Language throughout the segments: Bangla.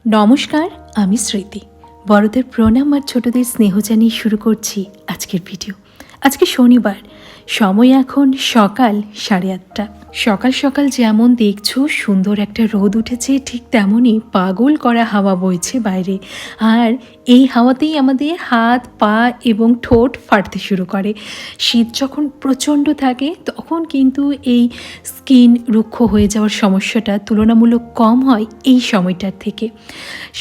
নমস্কার, আমি স্মৃতি। বড়দের প্রণাম আর ছোটদের স্নেহ জানিয়ে শুরু করছি আজকের ভিডিও। আজকে শনিবার, সময় এখন সকাল 8:30। সকাল সকাল যেমন দেখছো সুন্দর একটা রোদ উঠেছে, ঠিক তেমনই পাগল করা হাওয়া বইছে বাইরে। আর এই হাওয়াতেই আমাদের হাত পা এবং ঠোঁট ফাটতে শুরু করে। শীত যখন প্রচণ্ড থাকে তখন কিন্তু এই স্কিন রুক্ষ হয়ে যাওয়ার সমস্যাটা তুলনামূলক কম হয় এই সময়টার থেকে।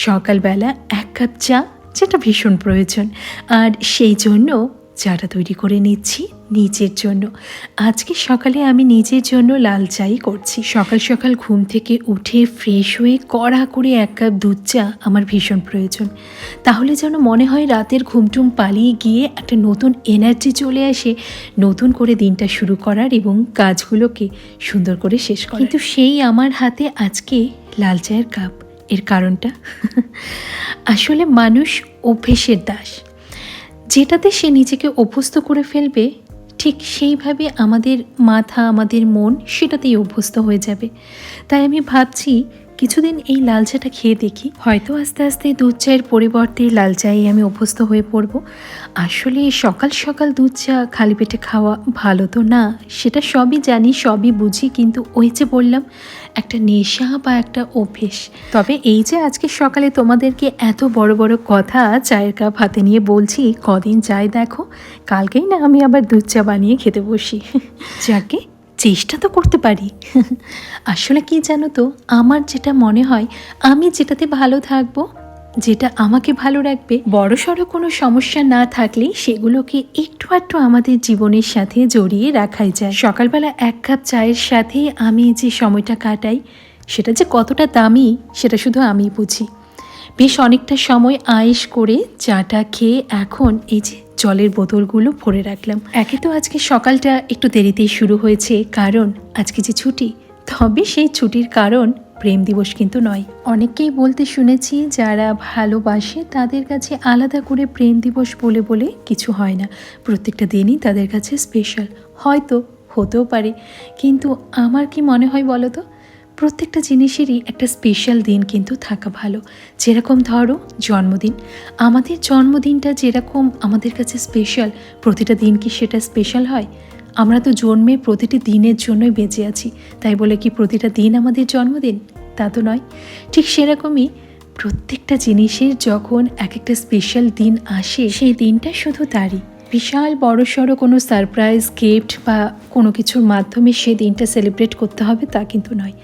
সকালবেলা 1 কাপ চা, যেটা ভীষণ প্রয়োজন, আর সেই জন্য চাটা তৈরি করে নিচ্ছি নিজের জন্য। আজকে সকালে আমি নিজের জন্য লাল চাই করছি। সকাল সকাল ঘুম থেকে উঠে ফ্রেশ হয়ে কড়া করে 1 কাপ দুধ চা আমার ভীষণ প্রয়োজন। তাহলে যেন মনে হয় রাতের ঘুমটুম পালিয়ে গিয়ে একটা নতুন এনার্জি চলে আসে, নতুন করে দিনটা শুরু করার এবং কাজগুলোকে সুন্দর করে শেষ করার। কিন্তু সেই আমার হাতে আজকে লাল চায়ের কাপ। এর কারণটা আসলে মানুষ অভ্যেসের দাস। যেটাতে সে নিজেকে অভ্যস্ত করে ফেলবে, ঠিক সেইভাবে আমাদের মাথা, আমাদের মন সেটাতেই অভ্যস্ত হয়ে যাবে। তাই আমি ভাবছি কিছুদিন এই লাল চাটা খেয়ে দেখি, হয়তো আস্তে আস্তে দুধ চায়ের পরিবর্তে লাল চায়ে আমি অভ্যস্ত হয়ে পড়ব। আসলে সকাল সকাল দুধ চা খালি পেটে খাওয়া ভালো তো না, সেটা সবই জানি, সবই বুঝি, কিন্তু ওই যে বললাম একটা নেশা বা একটা অভ্যেস। তবে এই যে আজকে সকালে তোমাদেরকে এত বড় বড় কথা চায়ের কাপ হাতে নিয়ে বলছি, কদিন চাই দেখো, কালকেই না আমি আবার দুধ চা বানিয়ে খেতে বসি। যাকে চেষ্টা তো করতে পারি। আসলে কি জানো তো, আমার যেটা মনে হয়, আমি যেটাতে ভালো থাকবো, যেটা আমাকে ভালো রাখবে, বড়সড় কোনো সমস্যা না থাকলে সেগুলোকে একটু একটু আমাদের জীবনের সাথে জড়িয়ে রাখাই যায়। সকালবেলা 1 কাপ চায়ের সাথে আমি যে সময়টা কাটাই, সেটা যে কতটা দামি সেটা শুধু আমিই বুঝি। বেশ অনেকটা সময় আয়েশ করে চাটা খেয়ে এখন এই যে জলের বোতলগুলো ভরে রাখলাম। একে তো আজকে সকালটা একটু দেরিতেই শুরু হয়েছে, কারণ আজকে যে ছুটি। তবে সেই ছুটির কারণ প্রেম দিবস কিন্তু নয়। অনেককেই বলতে শুনেছি যারা ভালোবাসে তাদের কাছে আলাদা করে প্রেম দিবস বলে বলে কিছু হয় না, প্রত্যেকটা দিনই তাদের কাছে স্পেশাল। হয়তো হতেও পারে, কিন্তু আমার কি মনে হয় বলো তো, প্রত্যেকটা জিনিসেরই একটা স্পেশাল দিন কিন্তু থাকা ভালো। যেরকম ধরো জন্মদিন, আমাদের জন্মদিনটা যেরকম আমাদের কাছে স্পেশাল, প্রতিটা দিন কি সেটা স্পেশাল হয়? আমরা তো জন্মে প্রতিটি দিনের জন্যই বেঁচে আছি, তাই বলে কি প্রতিটা দিন আমাদের জন্মদিন? তা তো নয়। ঠিক সেরকমই প্রত্যেকটা জিনিসের যখন এক একটা স্পেশাল দিন আসে, সেই দিনটা শুধু তারই। বিশাল বড়সড় কোনো সারপ্রাইজ গিফট বা কোনো কিছুর মাধ্যমে সেই দিনটা সেলিব্রেট করতে হবে তা কিন্তু নয়।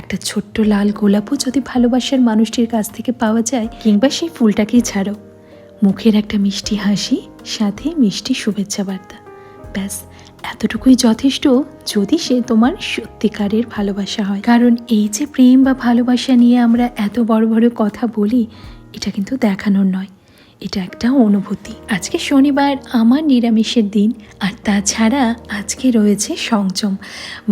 একটা ছোট্ট লাল গোলাপও যদি ভালোবাসার মানুষটির কাছ থেকে পাওয়া যায়, কিংবা সেই ফুলটাকেই ছাড়ো, মুখের একটা মিষ্টি হাসি, সাথে মিষ্টি শুভেচ্ছা বার্তা, ব্যাস এতটুকুই যথেষ্ট, যদি সে তোমার সত্যিকারের ভালোবাসা হয়। কারণ এই যে প্রেম বা ভালোবাসা নিয়ে আমরা এত বড় বড় কথা বলি, এটা কিন্তু দেখানোর নয়, এটা একটা অনুভূতি। আজকে শনিবার, আমার নিরামিষের দিন, আর তাছাড়া আজকে রয়েছে সংযম,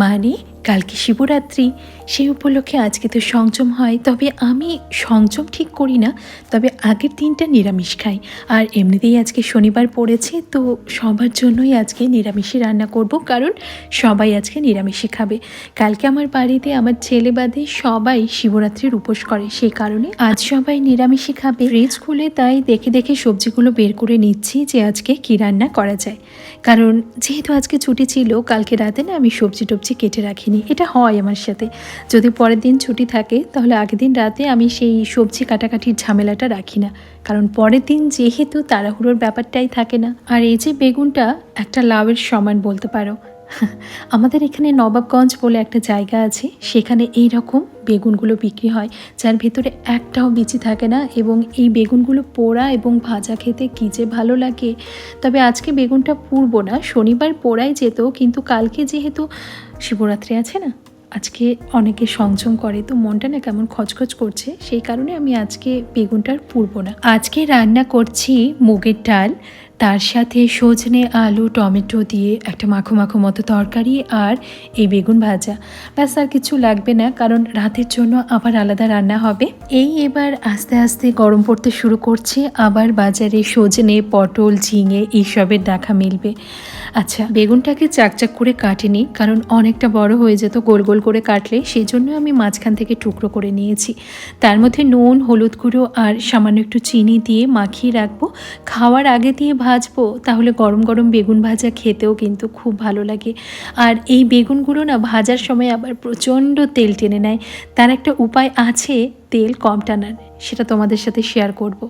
মানে কালকে শিবরাত্রি, সেই উপলক্ষে আজকে তো সংযম হয়। তবে আমি সংযম ঠিক করি না, তবে আগের দিনটা নিরামিষ খাই। আর এমনিতেই আজকে শনিবার পড়েছে, তো সবার জন্যই আজকে নিরামিষই রান্না করব, কারণ সবাই আজকে নিরামিষই খাবে। কালকে আমার বাড়িতে আমার ছেলে বাদে সবাই শিবরাত্রির উপোস করে, সেই কারণে আজ সবাই নিরামিষই খাবে। ফ্রিজ খুলে তাই দেখে দেখে সবজিগুলো বের করে নিচ্ছি যে আজকে কী রান্না করা যায়। কারণ যেহেতু আজকে ছুটি ছিল, কালকে রাতে না আমি সবজি টবজি কেটে রাখিনি। এটা হয় আমার সাথে, যদি পরের দিন ছুটি থাকে তাহলে আগের দিন রাতে আমি সেই সবজি কাটাকাটির ঝামেলাটা রাখি না, কারণ পরের দিন যেহেতু তাড়াহুড়োর ব্যাপারটাই থাকে না। আর এই যে বেগুনটা একটা লাউয়ের সমান বলতে পারো। আমাদের এখানে নবাবগঞ্জ বলে একটা জায়গা আছে, সেখানে এই রকম বেগুনগুলো বিক্রি হয়, যার ভেতরে একটাও বিচি থাকে না, এবং এই বেগুনগুলো পোড়া এবং ভাজা খেতে কী যে ভালো লাগে। তবে আজকে বেগুনটা পুড়বো না, শনিবার পোড়াই যেত, কিন্তু কালকে যেহেতু শিবরাত্রি আছে না, আজকে অনেকে সংযম করে, তো মনটা না কেমন খচখচ করছে, সেই কারণে আমি আজকে বেগুনটার পুড়বো না। আজকে রান্না করছি মুগের ডাল, তার সাথে সজনে আলু টমেটো দিয়ে একটা মাখো মাখো মতো তরকারি আর এই বেগুন ভাজা, ব্যাস আর কিছু লাগবে না, কারণ রাতের জন্য আবার আলাদা রান্না হবে। এই এবার আস্তে আস্তে গরম পড়তে শুরু করছে, আবার বাজারে সজনে পটল ঝিঙে এইসবের দেখা মিলবে। আচ্ছা, বেগুনটাকে চাকচাক করে কাটিনি, কারণ অনেকটা বড় হয়ে যেত গোল গোল করে কাটলে, সেই জন্য আমি মাঝখান থেকে টুকরো করে নিয়েছি। তার মধ্যে নুন হলুদ গুঁড়ো আর সামান্য একটু চিনি দিয়ে মাখিয়ে রাখবো, খাওয়ার আগে দিয়ে ভাজবো, তাহলে গরম গরম বেগুন ভাজা খেতেও কিন্তু খুব ভালো লাগে। আর এই বেগুনগুলো না ভাজার সময় আবার প্রচণ্ড তেল টেনে নেয়, তার একটা উপায় আছে তেল কম টানার, সেটা তোমাদের সাথে শেয়ার করব।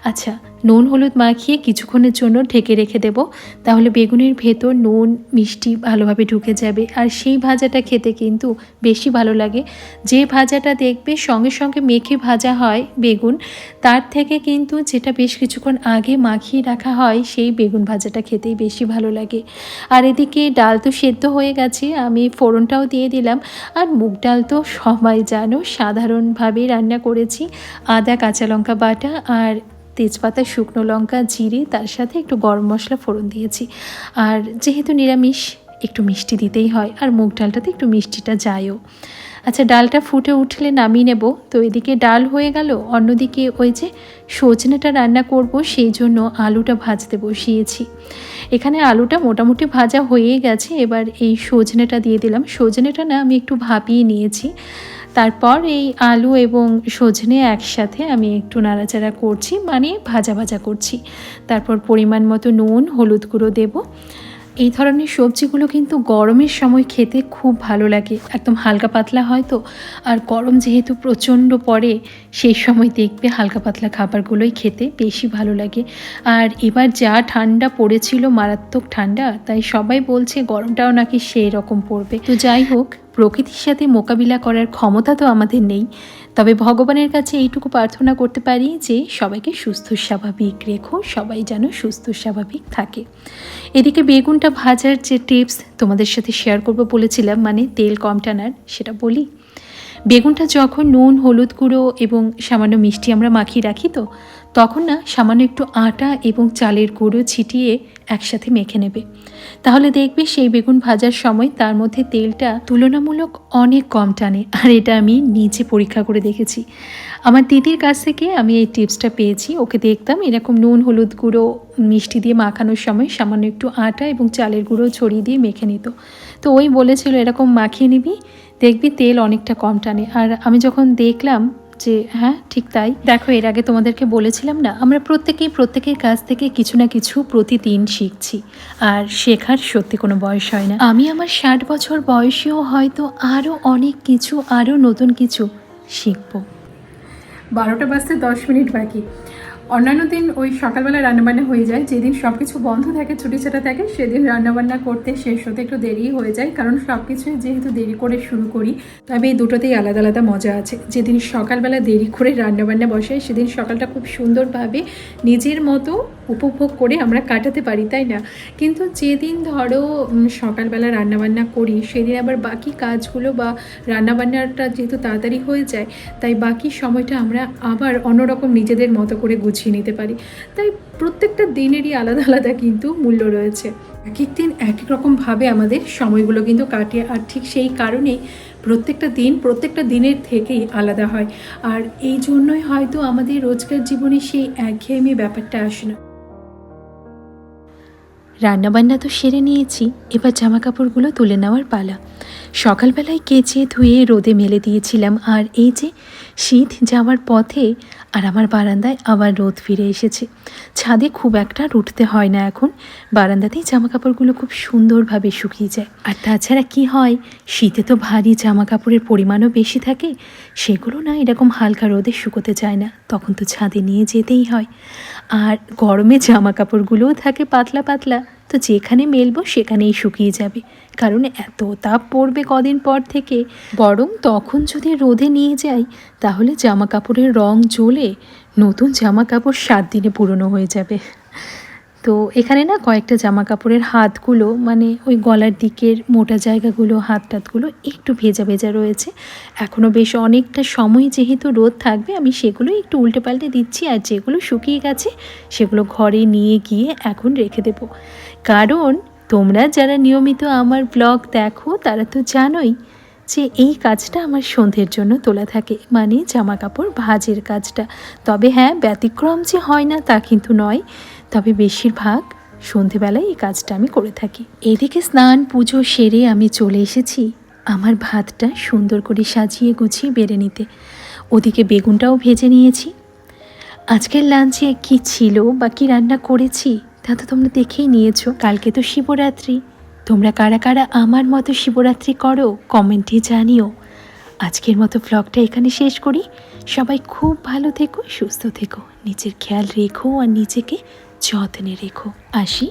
আচ্ছা, নুন হলুদ মাখিয়ে কিছুক্ষণের জন্য ঢেকে রেখে দেব, তাহলে বেগুনের ভেতর নুন মিষ্টি ভালোভাবে ঢুকে যাবে, আর সেই ভাজাটা খেতে কিন্তু বেশি ভালো লাগে। যে ভাজাটা দেখবে সঙ্গে সঙ্গে মেখে ভাজা হয় বেগুন, তার থেকে কিন্তু যেটা বেশ কিছুক্ষণ আগে মাখিয়ে রাখা হয় সেই বেগুন ভাজাটা খেতেই বেশি ভালো লাগে। আর এদিকে ডাল তো সেদ্ধ হয়ে গেছে, আমি ফোড়নটাও দিয়ে দিলাম। আর মুগ ডাল তো সবাই জানো সাধারণভাবেই রান্না করেছি, আদা কাঁচা লঙ্কা বাটা আর তেজপাতা শুকনো লঙ্কা জিরে, তার সাথে একটু গরম মশলা ফোড়ন দিয়েছি। আর যেহেতু নিরামিষ একটু মিষ্টি দিতেই হয়, আর মুগ ডালটাতে একটু মিষ্টিটা যায়ও। আচ্ছা, ডালটা ফুটে উঠলে নামিয়ে নেব। তো এদিকে ডাল হয়ে গেল, অন্যদিকে ওই যে সজনেটা রান্না করব সেই জন্য আলুটা ভাজতে বসিয়েছি। এখানে আলুটা মোটামুটি ভাজা হয়ে গেছে, এবার এই সজনেটা দিয়ে দিলাম। সজনেটা না আমি একটু ভাপিয়ে নিয়েছি, তারপর এই আলু এবং সজনে একসাথে আমি একটু নাড়াচাড়া করছি, মানে ভাজা ভাজা করছি। তারপর পরিমাণ মতো নুন হলুদ গুঁড়ো দেব। এই ধরনের সবজিগুলো কিন্তু গরমের সময় খেতে খুব ভালো লাগে, একদম হালকা পাতলা হয় তো। আর গরম যেহেতু প্রচণ্ড পড়ে, সেই সময় দেখবে হালকা পাতলা খাবারগুলোই খেতে বেশি ভালো লাগে। আর এবার যা ঠান্ডা পড়েছিল, মারাত্মক ঠান্ডা, তাই সবাই বলছে গরমটাও নাকি সেই রকম পড়বে। তো যাই হোক, প্রকৃতির সাথে মোকাবিলা করার ক্ষমতা তো আমাদের নেই, তবে ভগবানের কাছে এইটুকু প্রার্থনা করতে পারি যে সবাইকে সুস্থ স্বাভাবিক রেখো, সবাই যেন সুস্থ স্বাভাবিক থাকে। এদিকে বেগুনটা ভাজার যে টিপস তোমাদের সাথে শেয়ার করব বলেছিলাম, মানে তেল কম টানার, সেটা বলি। বেগুনটা যখন নুন হলুদ গুঁড়ো এবং সামান্য মিষ্টি আমরা মাখিয়ে রাখি, তো তখন না সামান্য একটু আটা এবং চালের গুঁড়ো ছিটিয়ে একসাথে মেখে নেবে, তাহলে দেখবে সেই বেগুন ভাজার সময় তার মধ্যে তেলটা তুলনামূলক অনেক কম টানে। আর এটা আমি নিজে পরীক্ষা করে দেখেছি, আমার দিদির কাছ থেকে আমি এই টিপসটা পেয়েছি। ওকে দেখতাম এরকম নুন হলুদ গুঁড়ো মিষ্টি দিয়ে মাখানোর সময় সামান্য একটু আটা এবং চালের গুঁড়ো ছড়িয়ে দিয়ে মেখে নিত। তো ওই বলেছিল এরকম মাখিয়ে নিবি, দেখবি তেল অনেকটা কম টানে। আর আমি যখন দেখলাম যে হ্যাঁ ঠিক তাই। দেখো, এর আগে তোমাদেরকে বলেছিলাম না, আমরা প্রত্যেকের কাছ থেকে কিছু না কিছু প্রতিদিন শিখছি, আর শেখার সত্যি কোনো বয়স হয় না। আমি আমার 60 বছর বয়সেও হয়তো আরও অনেক কিছু, আরও নতুন কিছু শিখবো। 12টা বাজতে 10 মিনিট বাকি। অন্যান্য দিন ওই সকালবেলা রান্নাবান্না হয়ে যায়, যেদিন সব কিছু বন্ধ থাকে ছুটি ছাটা থাকে সেদিন রান্নাবান্না করতে শেষ হতে একটু দেরি হয়ে যায়, কারণ সব কিছুই যেহেতু দেরি করে শুরু করি। তবে এই দুটোতেই আলাদা আলাদা মজা আছে। যেদিন সকালবেলা দেরি করে রান্নাবান্না বসাই সেদিন সকালটা খুব সুন্দরভাবে নিজের মতো উপভোগ করে আমরা কাটাতে পারি, তাই না? কিন্তু যেদিন ধরো সকালবেলা রান্নাবান্না করি সেদিন আবার বাকি কাজগুলো বা রান্নাবান্নাটা যেহেতু তাড়াতাড়ি হয়ে যায়, তাই বাকি সময়টা আমরা আবার অন্যরকম নিজেদের মতো করে গুছিয়ে নিতে পারি। তাই প্রত্যেকটা দিনেরই আলাদা আলাদা কিন্তু মূল্য রয়েছে। এক এক দিন এক এক রকমভাবে আমাদের সময়গুলো কিন্তু কাটে, আর ঠিক সেই কারণেই প্রত্যেকটা দিনের থেকেই আলাদা হয়। আর এই জন্যই হয়তো আমাদের রোজকার জীবনে সেই একঘেয়েমি ব্যাপারটা আসে না। রান্নাবান্না তো সেরে নিয়েছি, এবার জামা কাপড়গুলো তুলে নেওয়ার পালা। সকালবেলায় কেচে ধুয়ে রোদে মেলে দিয়েছিলাম, আর এই যে শীত যাওয়ার পথে আর আমার বারান্দায় আবার রোদ ফিরে এসেছে। ছাদে খুব একটা উঠতে হয় না এখন, বারান্দাতেই জামা কাপড়গুলো খুব সুন্দরভাবে শুকিয়ে যায়। আর তাছাড়া কি হয়, শীতে তো ভারী জামা কাপড়ের পরিমাণও বেশি থাকে, সেগুলো না এরকম হালকা রোদে শুকোতে চায় না, তখন তো ছাদে নিয়ে যেতেই হয়। আর গরমে জামা কাপড়গুলোও থাকে পাতলা পাতলা, তো যেখানে মেলবো সেখানেই শুকিয়ে যাবে, কারণ এত তাপ পড়বে কদিন পর থেকে। বরং তখন যদি রোদে নিয়ে যাই তাহলে জামা কাপড়ের রং জ্বলে নতুন জামা কাপড় 7 দিনে পুরনো হয়ে যাবে। তো এখানে না কয়েকটা জামা কাপড়ের হাতগুলো মানে ওই গলার দিকের মোটা জায়গাগুলো হাত টাতগুলো একটু ভেজা ভেজা রয়েছে। এখনও বেশ অনেকটা সময় যেহেতু রোদ থাকবে আমি সেগুলো একটু উল্টে পাল্টে দিচ্ছি, আর যেগুলো শুকিয়ে গেছে সেগুলো ঘরে নিয়ে গিয়ে এখন রেখে দেব। কারণ তোমরা যারা নিয়মিত আমার ব্লগ দেখো তারা তো জানোই যে এই কাজটা আমার সন্ধ্যের জন্য তোলা থাকে, মানে জামা কাপড় ভাঁজের কাজটা। তবে হ্যাঁ, ব্যতিক্রম যে হয় না তা কিন্তু নয়, তবে বেশিরভাগ সন্ধেবেলায় এই কাজটা আমি করে থাকি। এদিকে স্নান পুজো সেরে আমি চলে এসেছি আমার ভাতটা সুন্দর করে সাজিয়ে গুছিয়ে বেড়ে নিতে। ওদিকে বেগুনটাও ভেজে নিয়েছি। আজকের লাঞ্চে কি ছিল বা কী রান্না করেছি তা তো তোমরা দেখেই নিয়েছো। কালকে তো শিবরাত্রি, তোমরা কারা কারা আমার মতো শিবরাত্রি করো কমেন্টে জানিও। আজকের মতো ব্লগটা এখানে শেষ করি। সবাই খুব ভালো থেকো, সুস্থ থেকো, নিজের খেয়াল রেখো আর নিজেকে যত্নে রেখো। আসি।